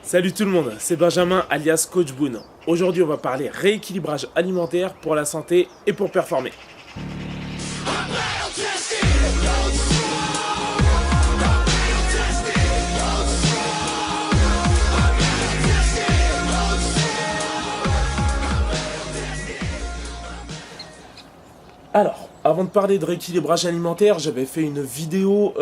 Salut tout le monde, c'est Benjamin alias Coach Boone. Aujourd'hui on va parler rééquilibrage alimentaire pour la santé et pour performer. Alors, avant de parler de rééquilibrage alimentaire, j'avais fait une vidéo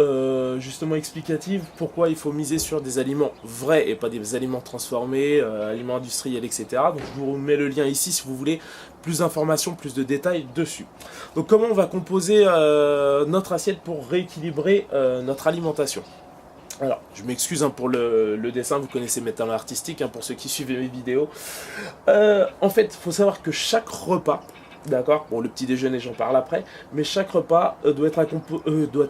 justement explicative pourquoi il faut miser sur des aliments vrais et pas des aliments transformés, aliments industriels, etc. Donc je vous mets le lien ici si vous voulez plus d'informations, plus de détails dessus. Donc comment on va composer notre assiette pour rééquilibrer notre alimentation? Alors, je m'excuse pour le dessin, vous connaissez mes talents artistiques, pour ceux qui suivent mes vidéos. En fait, il faut savoir que chaque repas, d'accord, bon, le petit déjeuner j'en parle après, mais chaque repas doit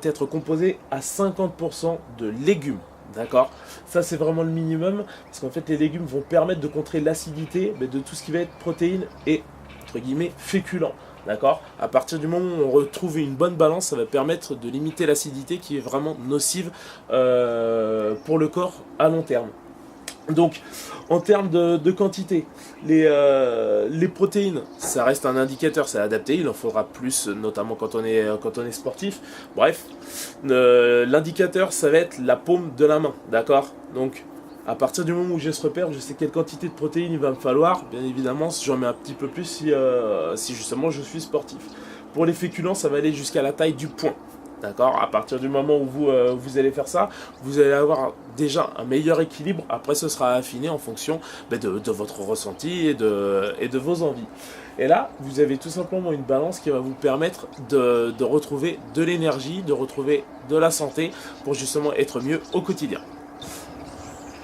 être composé à 50% de légumes, d'accord. Ça c'est vraiment le minimum, parce qu'en fait les légumes vont permettre de contrer l'acidité de tout ce qui va être protéines et, entre guillemets, féculents. D'accord. À partir du moment où on retrouve une bonne balance, ça va permettre de limiter l'acidité qui est vraiment nocive pour le corps à long terme. Donc, en termes de quantité, les protéines, ça reste un indicateur, c'est adapté, il en faudra plus, notamment quand on est sportif. Bref, l'indicateur, ça va être la paume de la main, d'accord. Donc, à partir du moment où j'ai ce repère, je sais quelle quantité de protéines il va me falloir. Bien évidemment, si j'en mets un petit peu plus, si justement je suis sportif. Pour les féculents, ça va aller jusqu'à la taille du poing. D'accord. À partir du moment où vous allez faire ça, vous allez avoir déjà un meilleur équilibre. Après, ce sera affiné en fonction de votre ressenti et de vos envies. Et là, vous avez tout simplement une balance qui va vous permettre de retrouver de l'énergie, de retrouver de la santé pour justement être mieux au quotidien.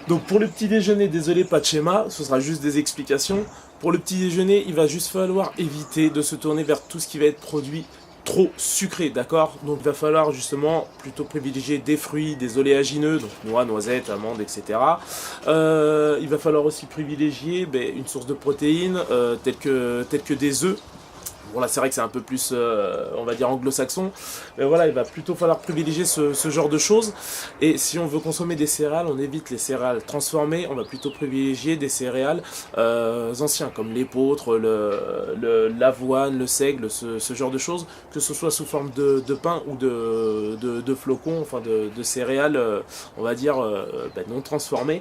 Donc pour le petit déjeuner, désolé, pas de schéma, ce sera juste des explications. Pour le petit déjeuner, il va juste falloir éviter de se tourner vers tout ce qui va être produit trop sucré, d'accord. Donc il va falloir justement plutôt privilégier des fruits, des oléagineux, donc noix, noisettes, amandes, etc. Il va falloir aussi privilégier une source de protéines telles que des œufs. Bon là c'est vrai que c'est un peu plus, on va dire, anglo-saxon, mais voilà, il va plutôt falloir privilégier ce genre de choses. Et si on veut consommer des céréales, on évite les céréales transformées, on va plutôt privilégier des céréales anciens, comme l'épeautre, l'avoine, le seigle, ce genre de choses, que ce soit sous forme de pain ou de flocons, enfin de céréales, on va dire, non transformées.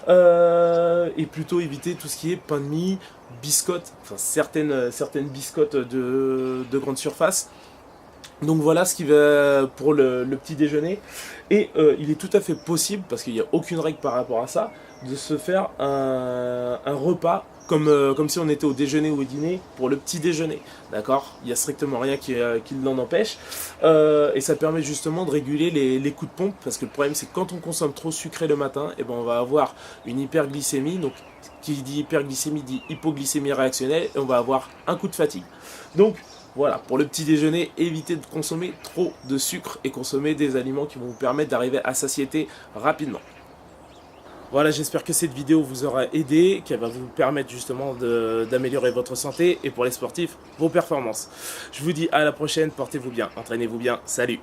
Et plutôt éviter tout ce qui est pain de mie, biscottes, enfin certaines biscottes de grande surface. Donc voilà ce qui va pour le petit déjeuner. Et il est tout à fait possible, parce qu'il n'y a aucune règle par rapport à ça, de se faire un repas comme si on était au déjeuner ou au dîner pour le petit déjeuner. D'accord. Il n'y a strictement rien qui l'en empêche. Et ça permet justement de réguler les coups de pompe, parce que le problème c'est que quand on consomme trop sucré le matin, on va avoir une hyperglycémie. Donc qui dit hyperglycémie dit hypoglycémie réactionnelle, et on va avoir un coup de fatigue. Donc voilà, pour le petit déjeuner, évitez de consommer trop de sucre et consommer des aliments qui vont vous permettre d'arriver à satiété rapidement. Voilà, j'espère que cette vidéo vous aura aidé, qu'elle va vous permettre justement d'améliorer votre santé et pour les sportifs, vos performances. Je vous dis à la prochaine, portez-vous bien, entraînez-vous bien, salut!